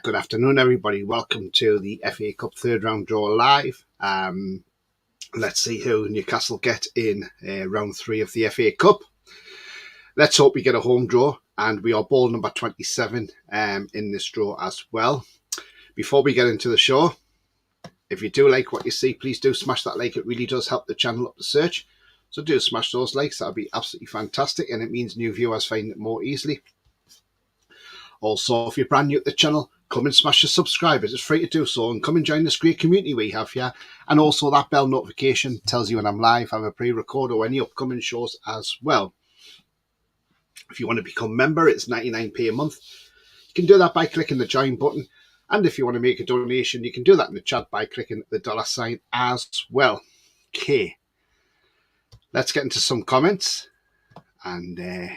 Good afternoon, everybody. Welcome to the FA Cup third round draw live. Let's see who Newcastle get in round 3 of the FA Cup. Let's hope we get a home draw, and we are ball number 27 in this draw as well. Before we get into the show, if you do like what you see, please do smash that like. It really does help the channel up the search. So do smash those likes. That would be absolutely fantastic, and it means new viewers find it more easily. Also, if you're brand new to the channel, come and smash the subscribers. It's free to do so, and come and join this great community we have here. And also that bell notification tells you when I'm live, have a pre-record or any upcoming shows as well. If you want to become a member, it's 99p a month. You can do that by clicking the join button. And if you want to make a donation, you can do that in the chat by clicking the $ as well. Okay, let's get into some comments. And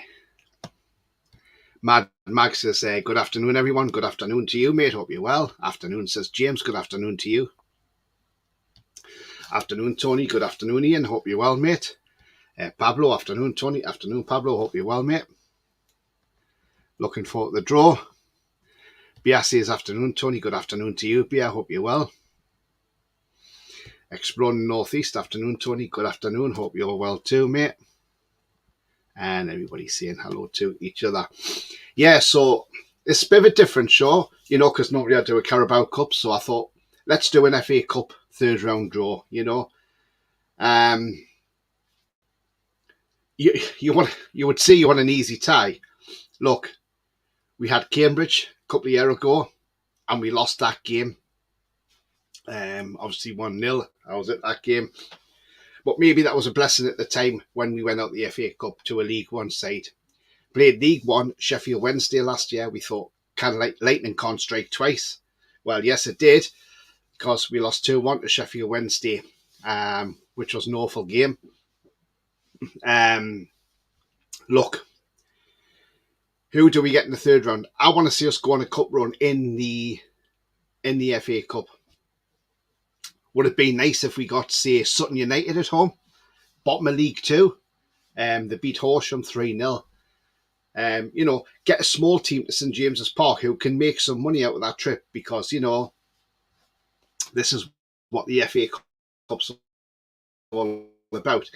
Mad Mag says, good afternoon, everyone. Good afternoon to you, mate. Hope you're well. Afternoon, says James. Good afternoon to you. Afternoon, Tony. Good afternoon, Ian. Hope you're well, mate. Pablo, afternoon, Tony. Afternoon, Pablo. Hope you're well, mate. Looking forward to the draw. Bia says, afternoon, Tony. Good afternoon to you, Bia. Hope you're well. Exploring Northeast. Afternoon, Tony. Good afternoon. Hope you're well too, mate. And everybody's saying hello to each other. Yeah, so it's a bit of a different show, you know, because nobody had to do a Carabao Cup. So I thought, let's do an FA Cup third round draw, you know. You would say you want an easy tie. Look, we had Cambridge a couple of years ago, and we lost that game. Obviously 1-0. I was at that game. But maybe that was a blessing at the time when we went out the FA Cup to a League One side. Played League One, Sheffield Wednesday last year. We thought, kind of like lightning can't strike twice. Well, yes, it did, because we lost 2-1 to Sheffield Wednesday, which was an awful game. Look, who do we get in the third round? I want to see us go on a cup run in the FA Cup. Would it be nice if we got, say, Sutton United at home? Bottom of League 2. They beat Horsham 3-0. You know, get a small team to St James's Park who can make some money out of that trip, because, you know, this is what the FA Cup's all about.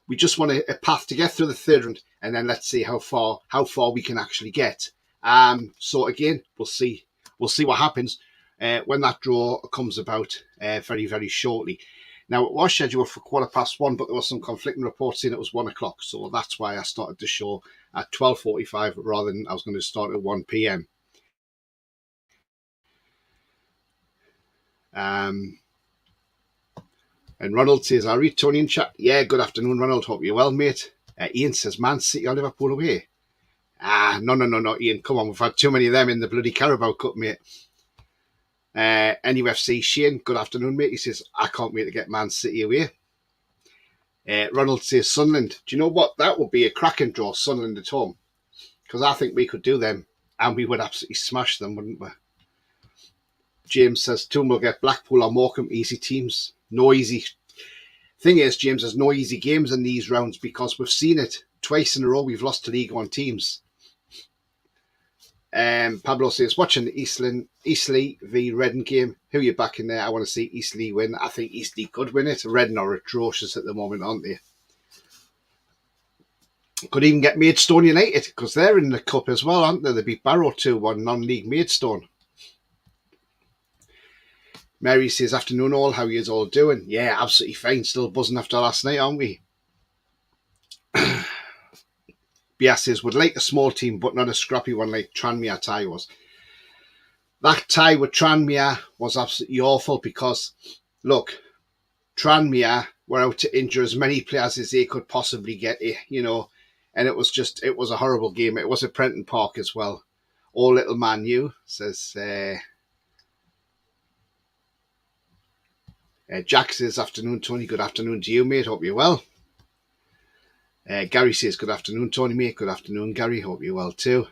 We just want a path to get through the third round, and then let's see how far we can actually get. So again, we'll see what happens when that draw comes about very, very shortly. Now, it was scheduled for 1:15, but there was some conflicting reports saying it was 1 o'clock. So that's why I started the show at 12:45 rather than I was going to start at 1 p.m. And Ronald says, I read Tony in chat. Yeah, good afternoon, Ronald. Hope you're well, mate. Ian says, Man City or Liverpool away. No, Ian. Come on, we've had too many of them in the bloody Carabao Cup, mate. NUFC Shane, good afternoon, mate. He says, I can't wait to get Man City away. Ronald says, Sunderland. Do you know what? That would be a cracking draw, Sunderland at home. Because I think we could do them, and we would absolutely smash them, wouldn't we? James says, Toom will get Blackpool or Morecambe, easy teams. No easy. Thing is, James, there's no easy games in these rounds, because we've seen it twice in a row. We've lost to League One teams. Pablo says, watching the Eastleigh v Reading game. Who are you backing there? I want to see Eastleigh win. I think Eastleigh could win it. Reading are atrocious at the moment, aren't they? Could even get Maidstone United, because they're in the cup as well, aren't they? They beat Barrow 2-1, non-league Maidstone. Mary says, afternoon all, how you all doing? Yeah, absolutely fine. Still buzzing after last night, aren't we? Bia says, would like a small team, but not a scrappy one like Tranmere tie was. That tie with Tranmere was absolutely awful, because, look, Tranmere were out to injure as many players as they could possibly get, you know, and it was a horrible game. It was at Prenton Park as well. All little man knew, says Jack says, afternoon, Tony. Good afternoon to you, mate. Hope you're well. Gary says, good afternoon, Tony, mate. Good afternoon, Gary. Hope you're well too.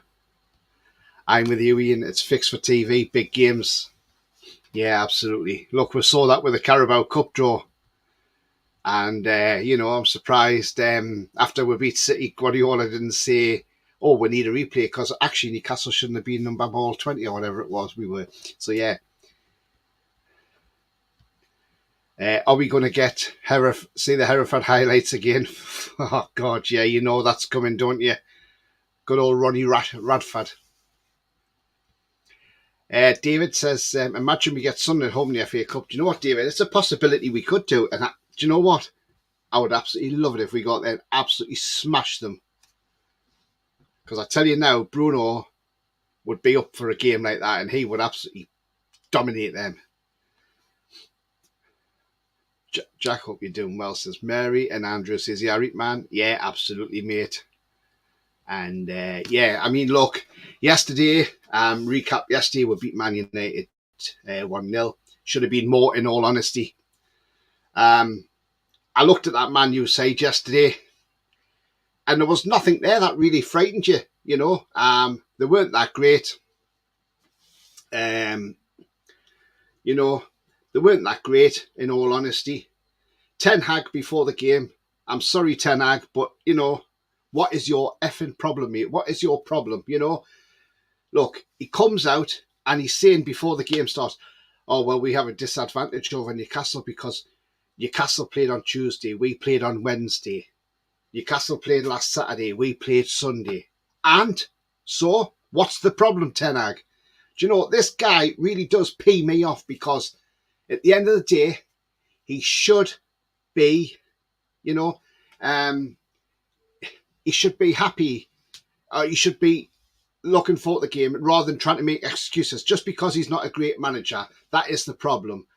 I'm with you, Ian. It's fixed for TV. Big games. Yeah, absolutely. Look, we saw that with the Carabao Cup draw. And, you know, I'm surprised after we beat City, Guardiola didn't say, oh, we need a replay because actually Newcastle shouldn't have been number ball 20 or whatever it was we were. So yeah. Are we going to get see the Hereford highlights again? Oh God, yeah, you know that's coming, don't you? Good old Ronnie Radford. David says, imagine we get Sunderland at home in the FA Cup. Do you know what, David? It's a possibility we could do. And do you know what? I would absolutely love it if we got there and absolutely smash them. Because I tell you now, Bruno would be up for a game like that and he would absolutely dominate them. Jack, hope you're doing well, says Mary. And Andrew says, yeah, right, man. Yeah, absolutely, mate. And yeah, I mean, look, yesterday, recap yesterday, we beat Man United 1-0. Should have been more, in all honesty. I looked at that Man U side yesterday, and there was nothing there that really frightened you, you know. They weren't that great. You know, they weren't that great, in all honesty. Ten Hag before the game. I'm sorry, Ten Hag, but, you know, what is your effing problem, mate? What is your problem, you know? Look, he comes out and he's saying before the game starts, oh, well, we have a disadvantage over Newcastle because Newcastle played on Tuesday, we played on Wednesday. Newcastle played last Saturday, we played Sunday. And so, what's the problem, Ten Hag? Do you know, this guy really does pee me off because at the end of the day, he should be, you know, he should be happy. He should be looking forward to the game rather than trying to make excuses just because he's not a great manager. That is the problem.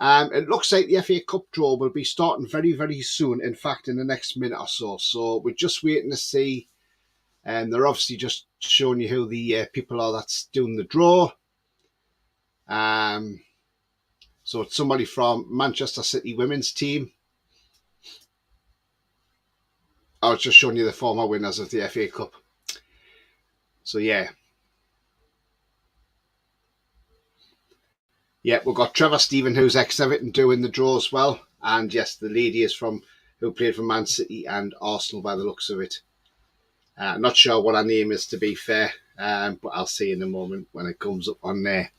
It looks like the FA Cup draw will be starting very, very soon. In fact, in the next minute or so. So we're just waiting to see. And they're obviously just showing you who the people are that's doing the draw. So it's somebody from Manchester City women's team. I was just showing you the former winners of the FA Cup. So yeah. Yeah, we've got Trevor Stephen, who's ex-Everton, doing the draw as well. And yes, the lady is from who played for Man City and Arsenal by the looks of it. Not sure what her name is, to be fair, but I'll see in a moment when it comes up on there.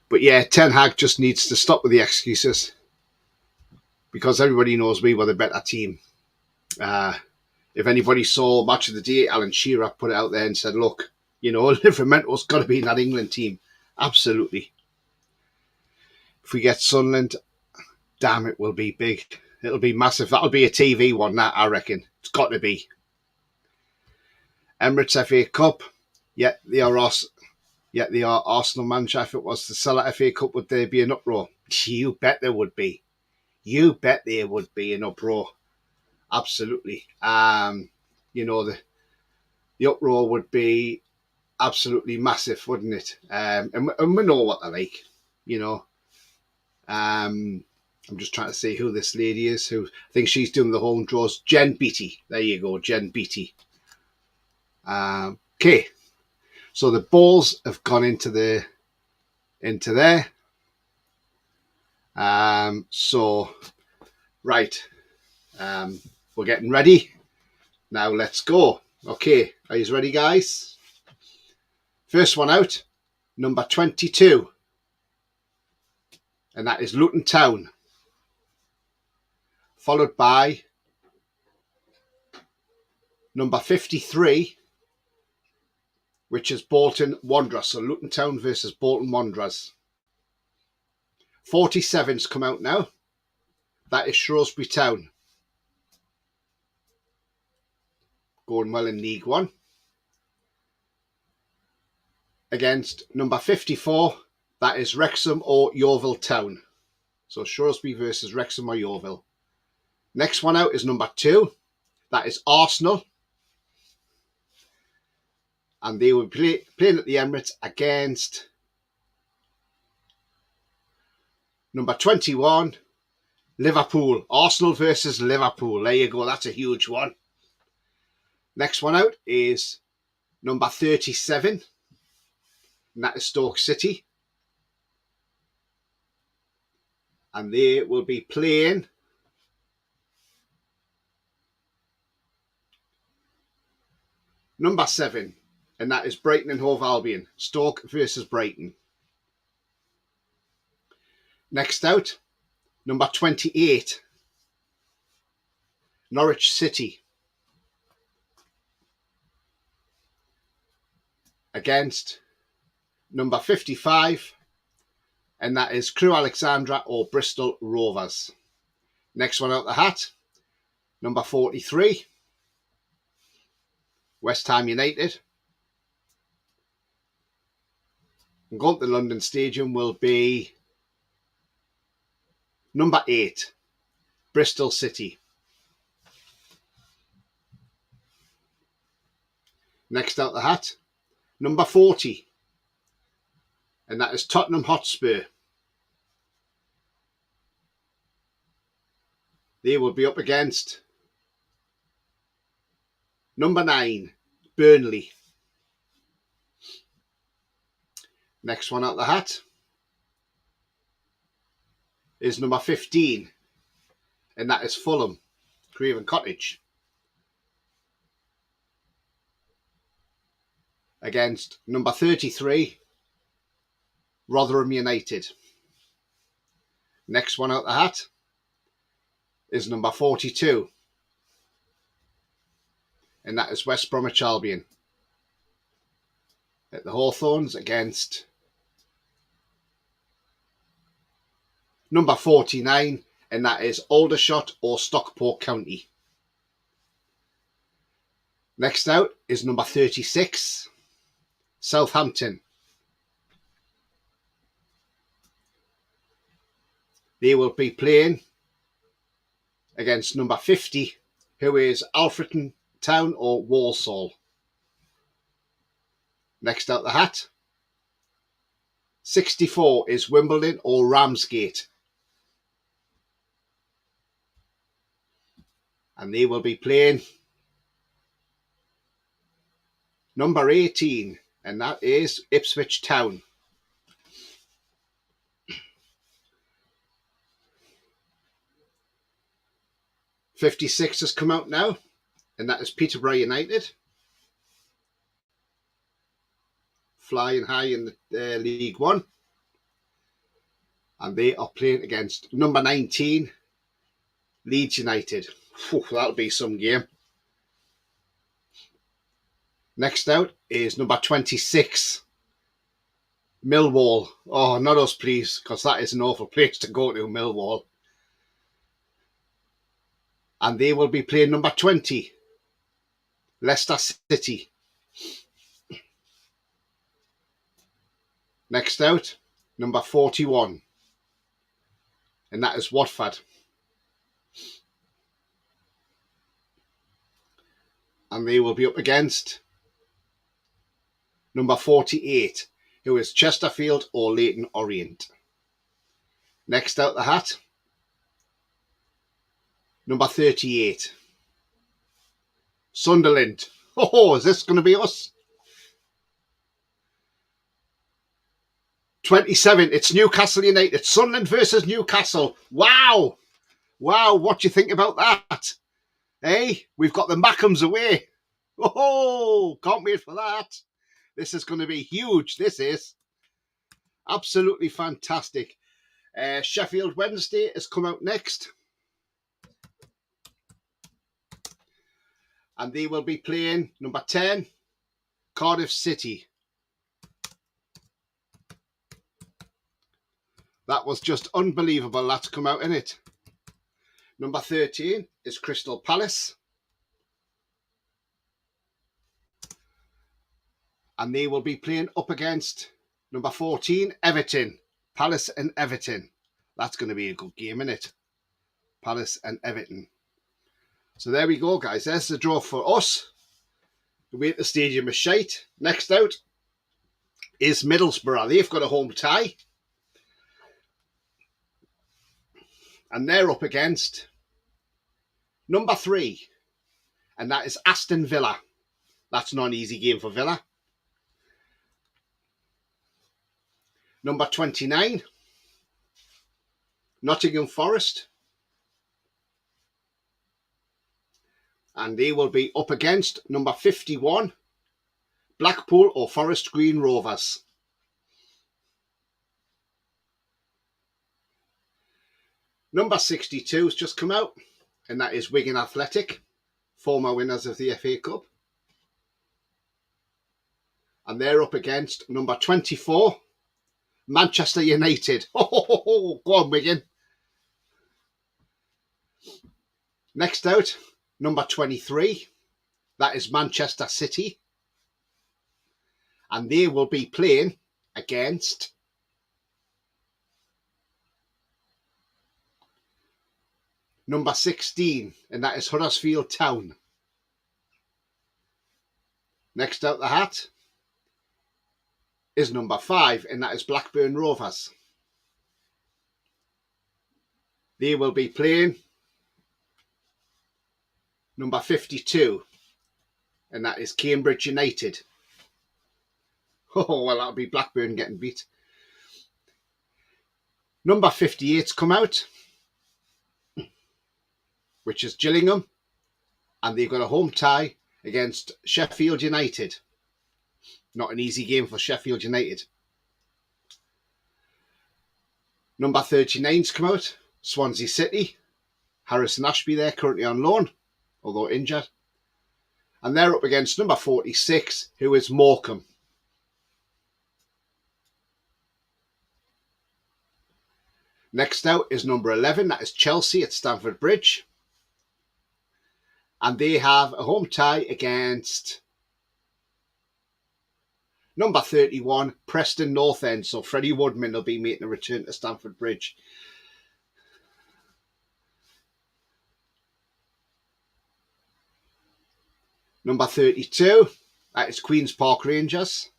But yeah, Ten Hag just needs to stop with the excuses because everybody knows we were the better team. If anybody saw Match of the Day, Alan Shearer put it out there and said, look, you know, Liverpool's got to be in that England team. Absolutely. If we get Sunderland, damn, it will be big. It'll be massive. That'll be a TV one, that, I reckon. It's got to be. Emirates FA Cup. Yeah, they are Arsenal manager. If it was the Salah FA Cup, would there be an uproar? You bet there would be. You bet there would be an uproar. Absolutely. You know, the uproar would be absolutely massive, wouldn't it? And we know what they're like, you know. I'm just trying to see who this lady is. Who I think she's doing the home draws. Jen Beattie. There you go, Jen Beattie. Okay, so the balls have gone into there. So right, we're getting ready. Now let's go. Okay, are you ready, guys? First one out, number 22, and that is Luton Town, followed by number 53, which is Bolton Wanderers. So Luton Town versus Bolton Wanderers. 47's come out now. That is Shrewsbury Town. Going well in League One. Against number 54, that is Wrexham or Yeovil Town. So Shrewsbury versus Wrexham or Yeovil. Next one out is number 2. That is Arsenal. And they will be playing at the Emirates against number 21, Liverpool. Arsenal versus Liverpool. There you go. That's a huge one. Next one out is number 37. And that is Stoke City. And they will be playing Number 7, and that is Brighton and Hove Albion. Stoke versus Brighton. Next out, number 28, Norwich City against number 55, and that is Crewe Alexandra or Bristol Rovers. Next one out the hat, number 43, West Ham United. And going to the London Stadium will be number 8, Bristol City. Next out the hat, number 40, and that is Tottenham Hotspur. They will be up against number 9, Burnley. Next one out the hat is number 15, and that is Fulham, Craven Cottage, against number 33, Rotherham United. Next one out the hat is number 42, and that is West Bromwich Albion at the Hawthorns against number 49, and that is Aldershot or Stockport County. Next out is number 36, Southampton. They will be playing against number 50, who is Alfreton Town or Walsall. Next out the hat, 64 is Wimbledon or Ramsgate. And they will be playing number 18, and that is Ipswich Town. '56 has come out now, and that is Peterborough United. Flying high in the League One. And they are playing against number 19, Leeds United. Whew, that'll be some game. Next out is number 26, Millwall. Oh, not us, please, because that is an awful place to go to, Millwall. And they will be playing number 20, Leicester City. Next out, number 41, and that is Watford. And they will be up against number 48, who is Chesterfield or Leyton Orient. Next out the hat, number 38, Sunderland. Oh, is this going to be us? 27, it's Newcastle United. Sunderland versus Newcastle. Wow. Wow, what do you think about that? Hey, we've got the Mackhams away. Oh, can't wait for that. This is going to be huge. This is absolutely fantastic. Sheffield Wednesday has come out next. And they will be playing number 10, Cardiff City. That was just unbelievable. That's come out in it. Number 13 is Crystal Palace. And they will be playing up against number 14, Everton. Palace and Everton. That's going to be a good game, isn't it? Palace and Everton. So there we go, guys. There's the draw for us. The way at the stadium is shite. Next out is Middlesbrough. They've got a home tie. And they're up against number 3. And that is Aston Villa. That's not an easy game for Villa. Number 29, Nottingham Forest. And they will be up against number 51, Blackpool or Forest Green Rovers? Number 62 has just come out, and that is Wigan Athletic, former winners of the FA Cup. And they're up against number 24, Manchester United. Go on, Wigan. Next out, number 23, that is Manchester City. And they will be playing against number 16, and that is Huddersfield Town. Next out the hat is number 5, and that is Blackburn Rovers. They will be playing number 52, and that is Cambridge United. Oh, well, that'll be Blackburn getting beat. Number 58's come out, which is Gillingham, and they've got a home tie against Sheffield United. Not an easy game for Sheffield United. Number 39's come out, Swansea City. Harrison Ashby there, currently on loan, although injured. And they're up against number 46, who is Morecambe. Next out is number 11, that is Chelsea at Stamford Bridge. And they have a home tie against number 31, Preston North End. So Freddie Woodman will be making a return to Stamford Bridge. Number 32, that is Queen's Park Rangers.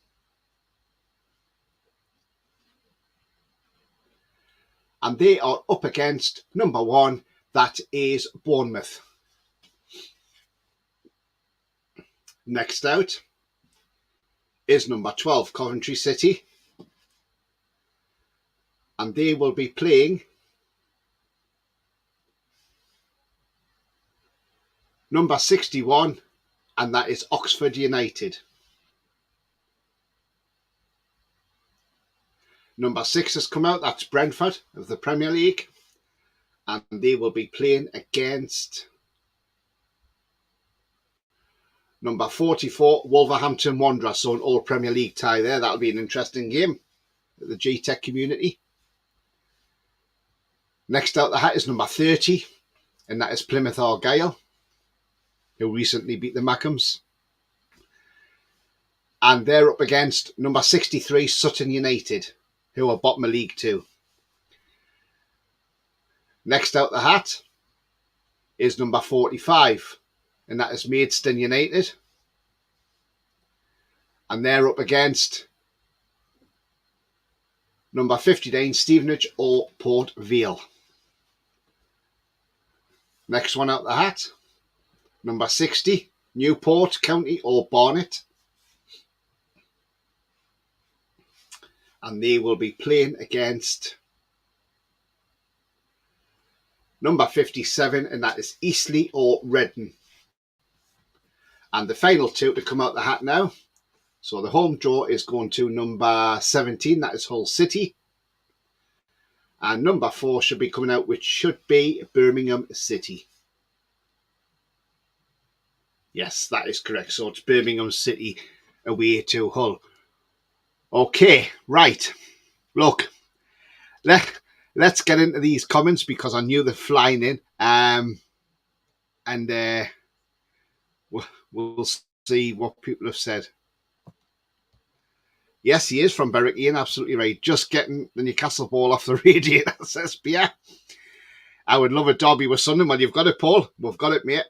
And they are up against number 1, that is Bournemouth. Next out is number 12, Coventry City. And they will be playing number 61, and that is Oxford United. Number 6 has come out, that's Brentford of the Premier League. And they will be playing against number 44, Wolverhampton Wanderers. So an all Premier League tie there. That'll be an interesting game at the G-Tech community. Next out the hat is number 30, and that is Plymouth Argyle, who recently beat the Mackhams. And they're up against number 63, Sutton United, who are bottom of League 2. Next out the hat is number 45, and that is Maidstone United. And they're up against number 59, Stevenage or Port Vale. Next one out the hat, number 60, Newport County or Barnet. And they will be playing against number 57, and that is Eastleigh or Redden. And the final two to come out the hat now. So the home draw is going to number 17, that is Hull City. And number 4 should be coming out, which should be Birmingham City. Yes, that is correct. So it's Birmingham City away to Hull. Okay, right. Look, let's get into these comments because I knew they're flying in. We'll see what people have said. Yes, he is from Berwick, Ian, absolutely right. Just getting the Newcastle ball off the radiator, says Pierre. I would love a derby with Sunderland. Well, you've got it, Paul. We've got it, mate.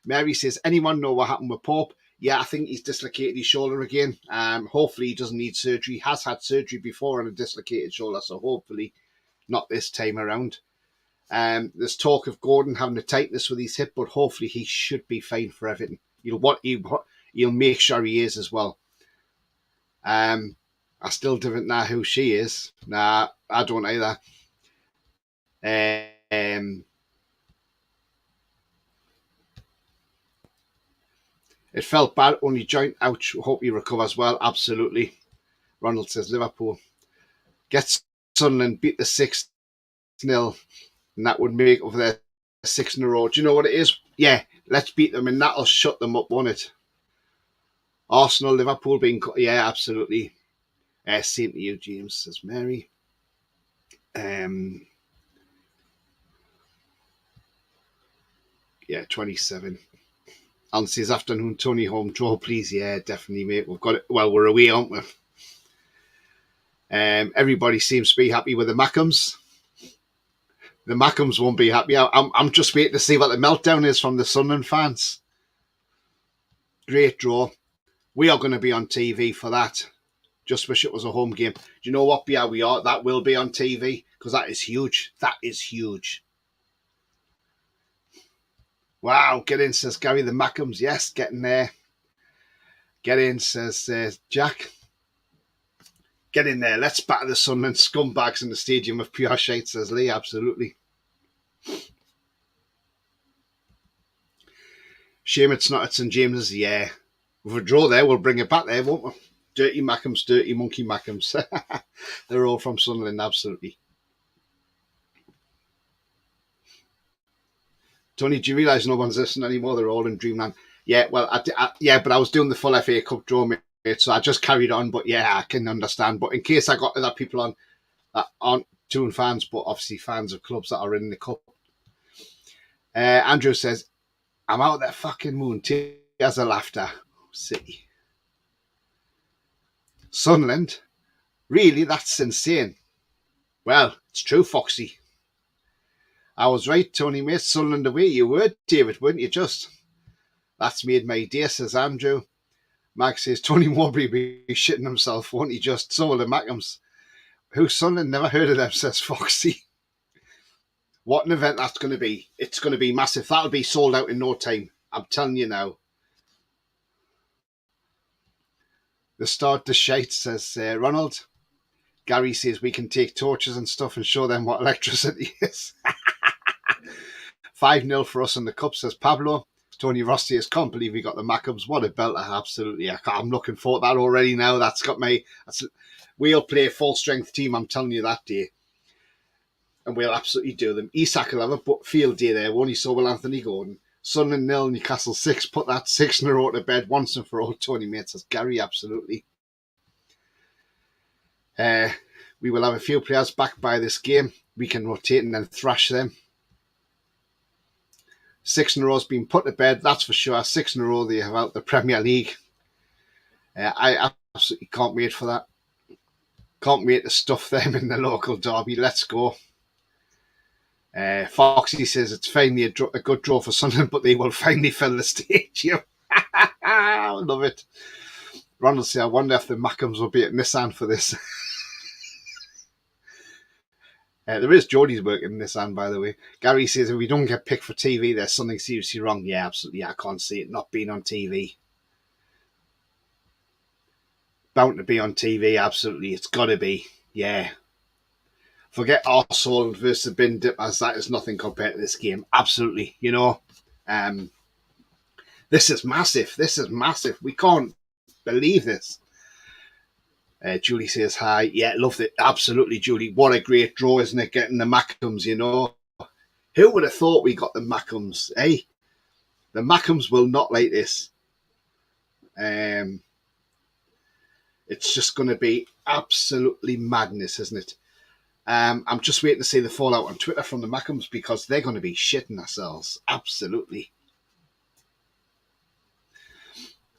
Mary says, anyone know what happened with Pope? Yeah, I think he's dislocated his shoulder again. Hopefully he doesn't need surgery. He has had surgery before on a dislocated shoulder, so hopefully not this time around. There's talk of Gordon having a tightness with his hip, but hopefully he should be fine for everything. He'll make sure he is as well. I still don't know who she is. Nah, I don't either. It felt bad, only joint. Ouch. Hope he recovers well. Absolutely. Ronald says Liverpool gets Sunderland, beat the 6-0, and that would make over their 6 in a row. Do you know what it is? Yeah, let's beat them, and that'll shut them up, won't it? Arsenal, Liverpool being... Yeah, absolutely. Same to you, James, says Mary. Yeah, 27. Alan says, afternoon, Tony, home draw, please. Yeah, definitely, mate. We've got it. Well, we're away, aren't we? Everybody seems to be happy with the Mackhams. The Mackhams won't be happy. I'm just waiting to see what the meltdown is from the Sunderland fans. Great draw. We are going to be on TV for that. Just wish it was a home game. Do you know what? Yeah, we are. That will be on TV because that is huge. That is huge. Wow, get in, says Gary. The Mackhams, yes, getting there. Get in, says Jack. Get in there. Let's batter the Sunderland scumbags in the stadium of pure shite, says Lee. Absolutely. Shame it's not at St James's. Yeah. With a draw there, we'll bring it back there, won't we? Dirty Mackhams, dirty monkey Mackhams. They're all from Sunderland, absolutely. Tony, do you realise no one's listening anymore? They're all in dreamland. Yeah, well, but I was doing the full FA Cup draw, mate, so I just carried on. But yeah, I can understand. But in case I got other people on that aren't Toon fans, but obviously fans of clubs that are in the cup. Andrew says, I'm out of that fucking moon. Tears of laughter. City. Sunderland? Really? That's insane. Well, it's true, Foxy. I was right, Tony, mate. Sunderland away. You were, David, weren't you just? That's made my day, says Andrew. Mark says, Tony Mowbray be shitting himself, won't he just? So will the Mackhams. Who's Sunderland? Never heard of them, says Foxy. What an event that's going to be. It's going to be massive. That'll be sold out in no time. I'm telling you now. The start to shite, says Ronald. Gary says we can take torches and stuff and show them what electricity is. 5-0 for us in the cup, says Pablo. Tony Rossi says, can't believe we got the Mackhams. What a belter, absolutely. I'm looking forward to that already now. We'll play a full-strength team, I'm telling you that day. And we'll absolutely do them. Isak will have a field day there, won't he? So will Anthony Gordon. Sunderland 0, Newcastle 6. Put that 6 in a row to bed once and for all, Tony, mate, says Gary, absolutely. We will have a few players back by this game. We can rotate and then thrash them. 6 in a row has been put to bed, that's for sure. 6 in a row they have out the Premier League. I absolutely can't wait for that. Can't wait to stuff them in the local derby. Let's go. Foxy says it's finally a good draw for Sunderland, but they will finally fill the stadium. I love it. Ronald says, I wonder if the Mackhams will be at Nissan for this. There is Geordie's working in Nissan, by the way. Gary says if we don't get picked for TV, there's something seriously wrong. Yeah, absolutely. I can't see it not being on TV. Bound to be on TV, absolutely. It's got to be. Yeah. Forget Arsenal versus the Bin Dippers. That is nothing compared to this game. Absolutely. You know, this is massive. This is massive. We can't believe this. Julie says hi. Yeah, loved it. Absolutely, Julie. What a great draw, isn't it? Getting the Mackhams, you know. Who would have thought we got the Mackhams, eh? The Mackhams will not like this. It's just going to be absolutely madness, isn't it? I'm just waiting to see the fallout on Twitter from the Mackhams because they're going to be shitting themselves. Absolutely.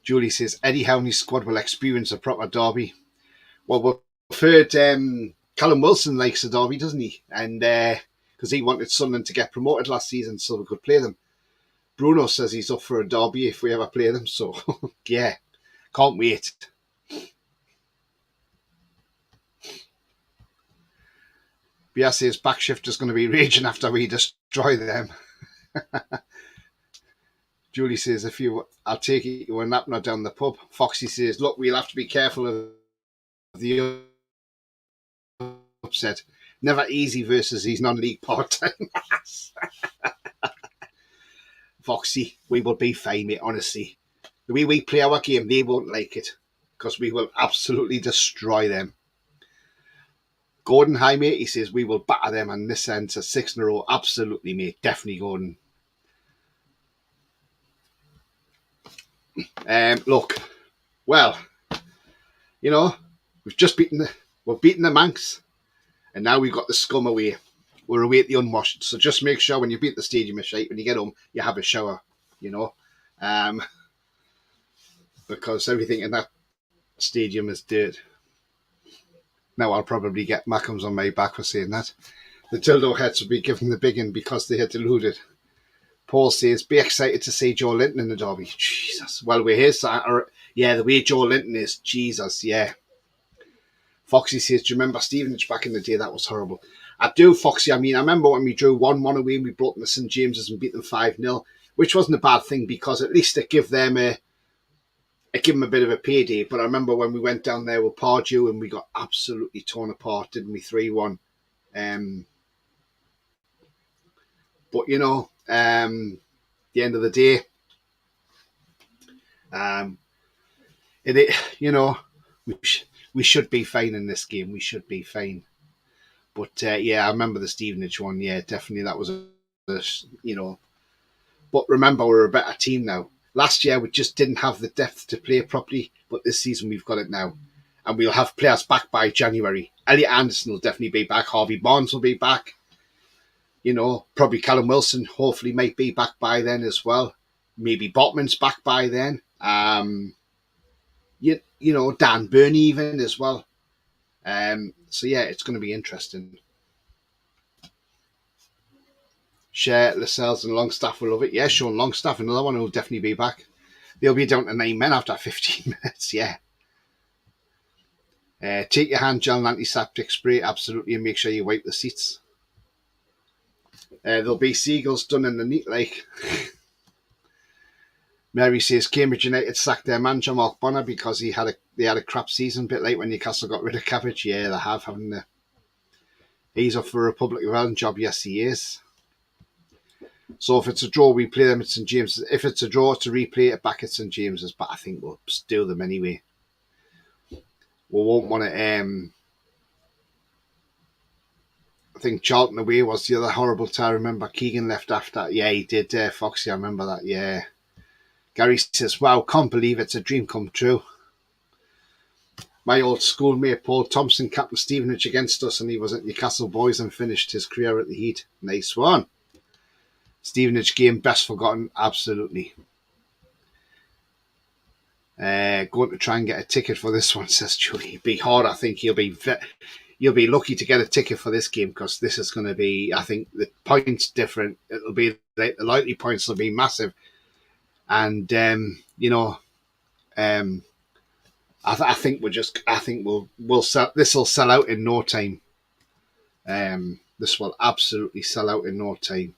Julie says Eddie Howney's squad will experience a proper derby. Well, we've heard Callum Wilson likes a derby, doesn't he? And because he wanted Sunderland to get promoted last season so we could play them. Bruno says he's up for a derby if we ever play them. So, yeah, can't wait. Bia says backshift is going to be raging after we destroy them. Julie says, I'll take it, you were napping down the pub. Foxy says, look, we'll have to be careful of the upset. Never easy versus these non-league part-time. Foxy, we will be fine, mate, honestly. The way we play our game, they won't like it because we will absolutely destroy them. Gordon, hi mate, he says we will batter them, and this ends a 6 in a row. Absolutely, mate, definitely, Gordon. Look, well, you know, we've just beaten the Manx, and now we've got the scum away. We're away at the unwashed. So just make sure when you beat the stadium of shape, when you get home, you have a shower, you know, because everything in that stadium is dirt. Now I'll probably get Mackhams on my back for saying that. The dildo heads will be given the big one because they had deluded. Paul says, be excited to see Joe Linton in the derby. Jesus. Well, we're here. Yeah, the way Joe Linton is, Jesus, yeah. Foxy says, do you remember Stevenage back in the day? That was horrible. I do, Foxy. I mean, I remember when we drew 1-1 away and we brought them to St James's and beat them 5-0, which wasn't a bad thing because at least it gave them a bit of a payday. But I remember when we went down there with Pardew and we got absolutely torn apart, didn't we? 3-1. But, you know, the end of the day, you know, we should be fine in this game. We should be fine. But yeah, I remember the Stevenage one. Yeah, definitely that was you know. But remember, we're a better team now. Last year we just didn't have the depth to play properly, but this season we've got it now, and we'll have players back by January. Elliot Anderson will definitely be back. Harvey Barnes will be back. You know, probably Callum Wilson hopefully might be back by then as well. Maybe Botman's back by then. You know, Dan Byrne even as well. So yeah, it's going to be interesting. Share, Lascelles and Longstaff will love it. Yeah, Sean Longstaff, another one who will definitely be back. They'll be down to 9 men after 15 minutes, yeah. Take your hand gel and antiseptic spray, absolutely, and make sure you wipe the seats. There'll be seagulls done in the neat like. Mary says Cambridge United sacked their manager Mark Bonner because they had a crap season, a bit like when Newcastle got rid of Cabbage. Yeah, they have, haven't they? He's up for a Republic of Ireland job. Yes, he is. So if it's a draw, we play them at St James's. If it's a draw, to replay it back at St James's. But I think we'll do them anyway. We won't want to. I think Charlton away was the other horrible tie. I remember Keegan left after. Yeah, he did. Foxy, I remember that. Yeah. Gary says, wow, can't believe it's a dream come true. My old schoolmate Paul Thompson captained Stevenage against us, and he was at Newcastle Boys and finished his career at the Heat. Nice one. Stevenage game best forgotten, absolutely. Going to try and get a ticket for this one, says Julie. Be hard. I think you'll be lucky to get a ticket for this game because this is going to be. I think the points different. It'll be the likely points will be massive, and you know, I think we'll sell. This will sell out in no time. This will absolutely sell out in no time.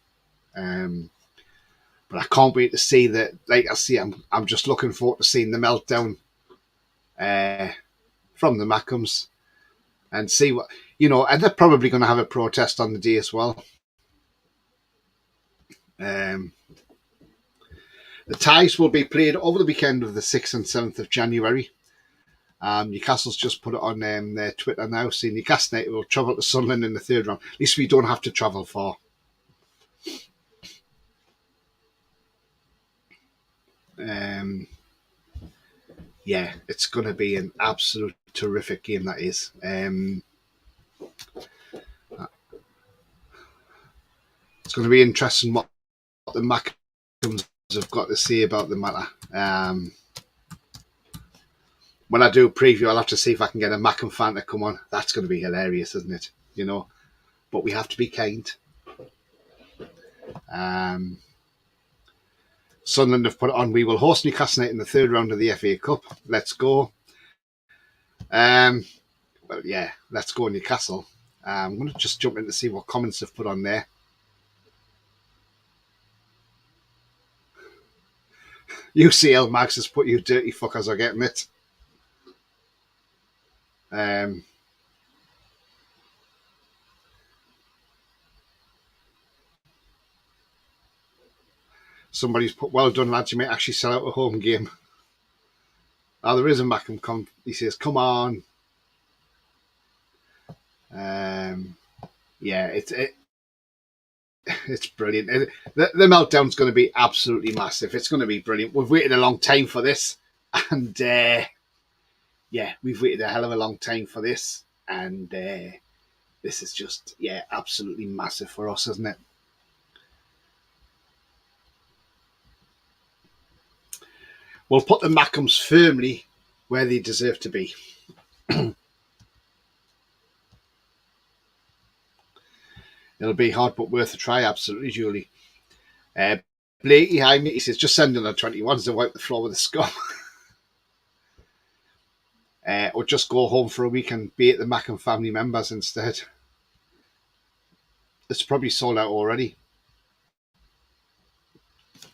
But I can't wait to see that. Like I see, I'm just looking forward to seeing the meltdown from the Mackhams and see what and they're probably going to have a protest on the day as well. The ties will be played over the weekend of the 6th and 7th of January. Newcastle's just put it on their Twitter now, saying Newcastle United will travel to Sunderland in the 3rd round. At least we don't have to travel far. Yeah, it's going to be an absolute terrific game, that is. It's going to be interesting what the Mackhams have got to say about the matter. When I do a preview, I'll have to see if I can get a Mackham fan to come on. That's going to be hilarious, isn't it? But we have to be kind. Sunderland have put it on. We will host Newcastle United in the 3rd round of the FA Cup. Let's go. Well, yeah, let's go Newcastle. I'm going to just jump in to see what comments they've put on there. UCL Max has put, you dirty fuckers are getting it. Somebody's put, well done lads, you may actually sell out a home game. Oh, there is a Mackham. He says, "Come on." Yeah, it's brilliant. The meltdown's going to be absolutely massive. It's going to be brilliant. We've waited a long time for this, and yeah, we've waited a hell of a long time for this, and this is just absolutely massive for us, isn't it? We'll put the Mackhams firmly where they deserve to be. It'll be hard but worth a try, absolutely, Julie. Blake behind me, he says, just send in the 21s to wipe the floor with a scum. Or just go home for a week and be at the Mackham family members instead. It's probably sold out already.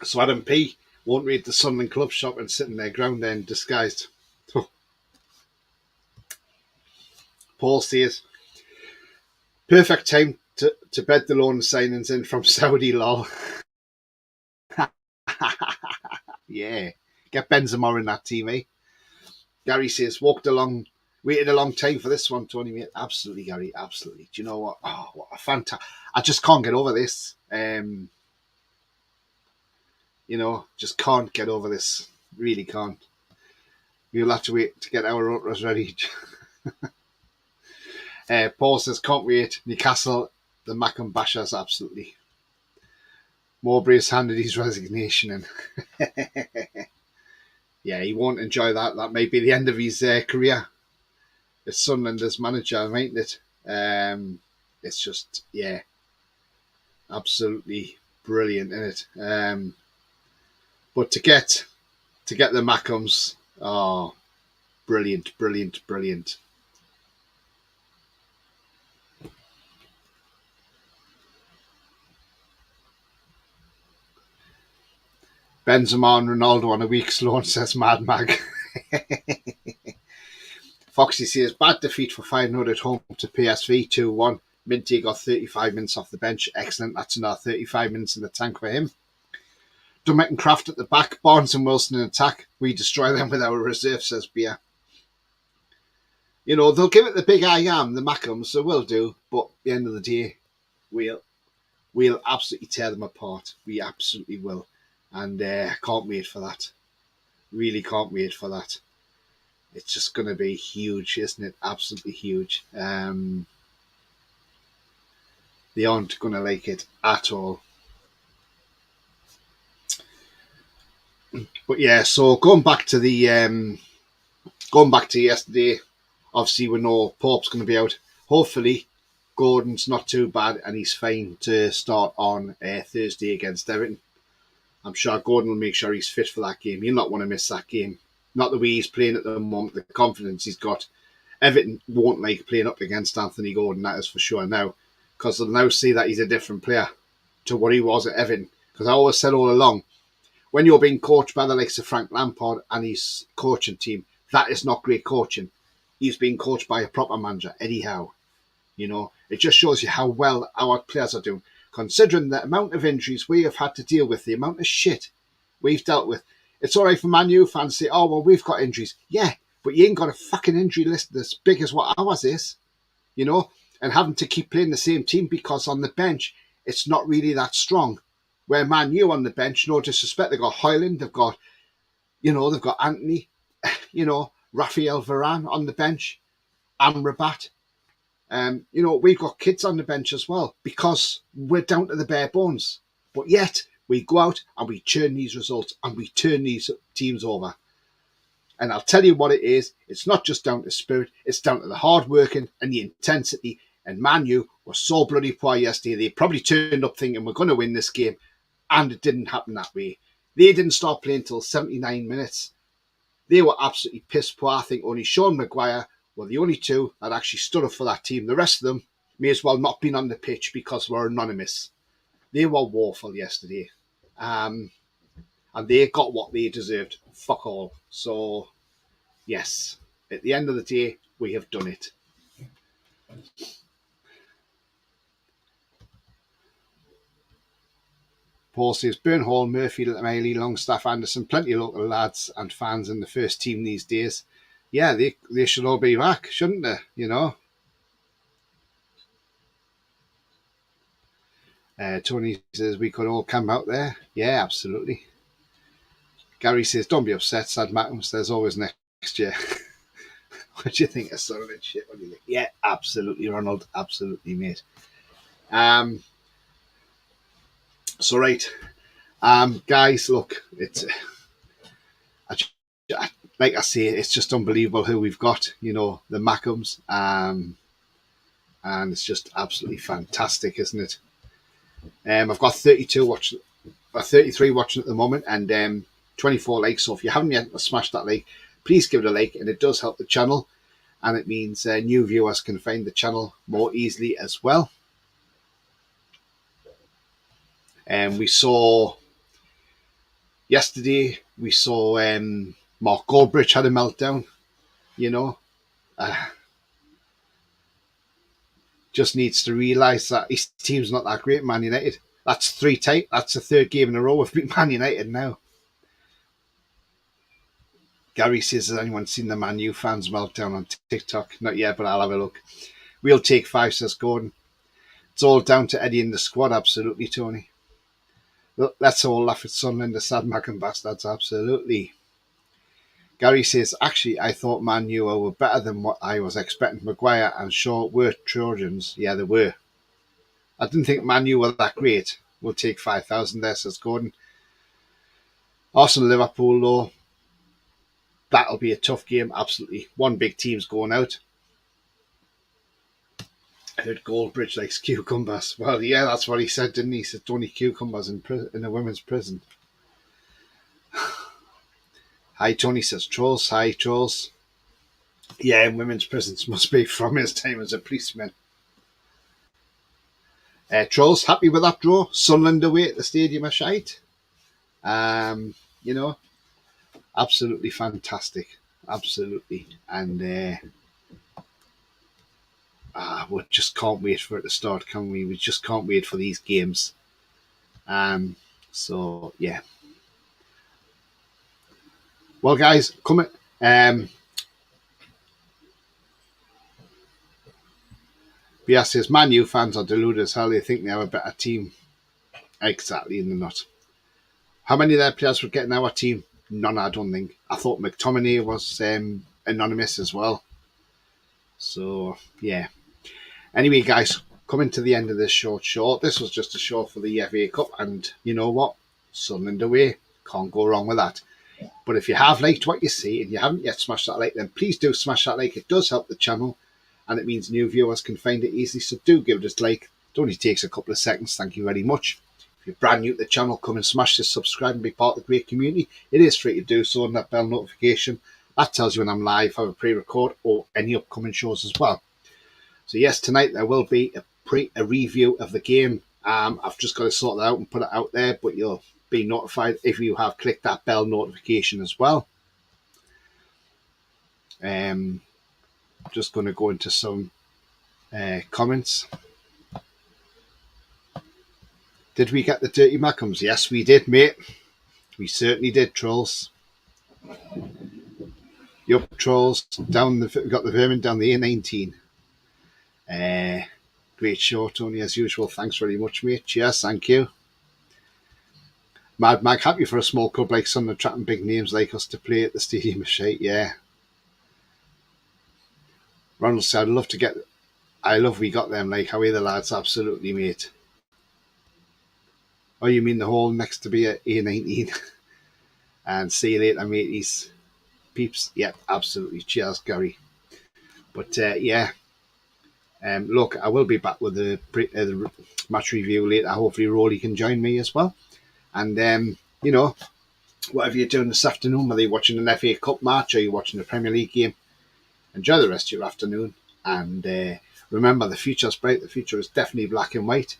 So Adam P won't read the Sunderland Club shop and sit in their ground end disguised. Paul says, perfect time to bed the loan signings in from Saudi lol. Yeah, get Benzema in that team, eh? Gary says, waited a long time for this one, Tony, mate. Absolutely, Gary, absolutely. Do you know what? Oh, what a fantastic. I just can't get over this. Just can't get over this. Really can't. We'll have to wait to get our rotors ready. Paul says, can't wait. Newcastle, the Mackham Bashers, absolutely. Mowbray's handed his resignation in. Yeah, he won't enjoy that. That may be the end of his career as Sunderland as manager, mightn't it? It's just, absolutely brilliant, isn't it? But to get the Mackhams, oh, brilliant, brilliant, brilliant. Benzema and Ronaldo on a week's loan, says Mad Mag. Foxy says, bad defeat for Feyenoord at home to PSV 2-1. Minty got 35 minutes off the bench. Excellent. That's another 35 minutes in the tank for him. Dummett and Kraft at the back. Barnes and Wilson in attack. We destroy them with our reserve, says Beer. They'll give it the big I am, the Mackhams, they will do. But at the end of the day, we'll absolutely tear them apart. We absolutely will. And I can't wait for that. Really can't wait for that. It's just going to be huge, isn't it? Absolutely huge. They aren't going to like it at all. But yeah, so going back to yesterday, obviously we know Pope's going to be out. Hopefully, Gordon's not too bad and he's fine to start on Thursday against Everton. I'm sure Gordon will make sure he's fit for that game. He'll not want to miss that game. Not the way he's playing at the moment, the confidence he's got. Everton won't like playing up against Anthony Gordon, that is for sure now, because they'll now see that he's a different player to what he was at Everton. Because I always said all along, when you're being coached by the likes of Frank Lampard and his coaching team, that is not great coaching. He's being coached by a proper manager, Eddie Howe. It just shows you how well our players are doing. Considering the amount of injuries we have had to deal with, the amount of shit we've dealt with. It's all right for Man U fans to say, oh, well, we've got injuries. Yeah, but you ain't got a fucking injury list as big as what ours is, and having to keep playing the same team because on the bench, it's not really that strong. Where Man U on the bench, no disrespect, they've got Højlund, they've got Anthony, Raphael Varane on the bench, Amrabat. We've got kids on the bench as well because we're down to the bare bones. But yet we go out and we churn these results and we turn these teams over. And I'll tell you what it is. It's not just down to spirit. It's down to the hard working and the intensity. And Man U were so bloody poor yesterday. They probably turned up thinking we're going to win this game. And it didn't happen that way. They didn't start playing until 79 minutes. They were absolutely piss poor. I think only Sean Maguire were the only two that actually stood up for that team. The rest of them may as well not been on the pitch because we're anonymous. They were woeful yesterday. And they got what they deserved. Fuck all. So, yes, at the end of the day, we have done it. Paul says, Burnhall, Murphy, Miley, Longstaff, Anderson, plenty of local lads and fans in the first team these days. Yeah, they should all be back, shouldn't they? You know. Tony says, we could all camp out there. Yeah, absolutely. Gary says, don't be upset, sad Mattams. There's always next year. What do you think of Sunderland shit? What do you think? Yeah, absolutely, Ronald. Absolutely, mate. So, right. Guys, look, it's like I say, it's just unbelievable who we've got. You know, the Mackhams, and it's just absolutely fantastic, isn't it? I've got 33 watching at the moment, and 24 likes. So if you haven't yet smashed that like, please give it a like, and it does help the channel, and it means new viewers can find the channel more easily as well. And yesterday we saw Mark Goldbridge had a meltdown. You know, just needs to realise that his team's not that great. Man United. That's That's the third game in a row we've beat Man United now. Gary says, has anyone seen the Man U fans meltdown on TikTok? Not yet, but I'll have a look. We'll take 5, says Gordon. It's all down to Eddie in the squad, absolutely, Tony. Let's all laugh at Sunderland, the sad Mackham bastards, absolutely. Gary says, actually, I thought Man U were better than what I was expecting. Maguire and Shaw were Trojans. Yeah, they were. I didn't think Man U were that great. We'll take 5,000 there, says Gordon. Arsenal, Liverpool, though. That'll be a tough game, absolutely. One big team's going out. I heard Goldbridge likes cucumbers. Well, yeah, that's what he said, didn't he? He said only cucumbers in a women's prison. Hi, Tony says trolls. Hi, trolls. Yeah, in women's prisons must be from his time as a policeman. Trolls, happy with that draw? Sunderland away at the stadium are shite. You know, absolutely fantastic. Absolutely. And we just can't wait for it to start, can we? We just can't wait for these games. So, yeah. Well, guys, come in. BS says, Man U fans are deluded as hell. They think they have a better team. Exactly, and they're not. How many of their players would get in our team? None, I don't think. I thought McTominay was anonymous as well. So, yeah. Anyway, guys, coming to the end of this short show. This was just a show for the FA Cup, and you know what? Sunderland away. Can't go wrong with that. But if you have liked what you see and you haven't yet smashed that like, then please do smash that like. It does help the channel, and it means new viewers can find it easily. So do give it a like. It only takes a couple of seconds. Thank you very much. If you're brand new to the channel, come and smash this subscribe and be part of the great community. It is free to do so, and that bell notification, that tells you when I'm live, have a pre-record, or any upcoming shows as well. So yes, tonight there will be a review of the game. I've just got to sort that out and put it out there, but you'll be notified if you have clicked that bell notification as well. Just going to go into some comments. Did we get the dirty Mackhams? Yes, we did, mate. We certainly did, trolls. Yup, trolls. We've got the vermin down the A19. Great show, Tony, as usual. Thanks very much, mate. Cheers, thank you. Mad Mag, happy for a small club like Sunderland attracting big names like us to play at the stadium of shite, yeah. Ronald said, I love we got them, like, how are the lads? Absolutely, mate. Oh, you mean the whole next to be at A19? And see you later, mateys. Peeps, yep, absolutely. Cheers, Gary. But, yeah. Look, I will be back with the match review later. Hopefully, Rolly can join me as well. And, you know, whatever you're doing this afternoon, whether you're watching an FA Cup match or you're watching a Premier League game, enjoy the rest of your afternoon. And remember, the future's bright. The future is definitely black and white.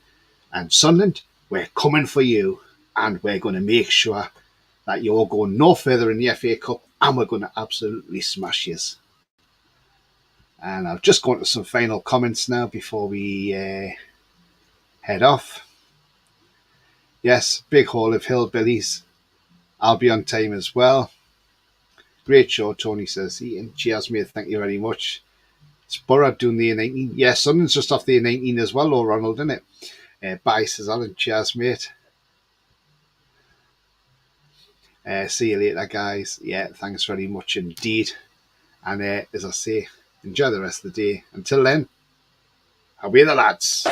And Sunderland, we're coming for you. And we're going to make sure that you're going no further in the FA Cup. And we're going to absolutely smash you. And I'll just go into some final comments now before we head off. Yes, big haul of hillbillies. I'll be on time as well. Great show, Tony says. Ian, cheers, mate. Thank you very much. It's Borough doing the A19. Yeah, Sunderland's just off the A19 as well, though, Ronald, isn't it? Bye, says Alan. Cheers, mate. See you later, guys. Yeah, thanks very much indeed. And as I say, enjoy the rest of the day. Until then, away the lads.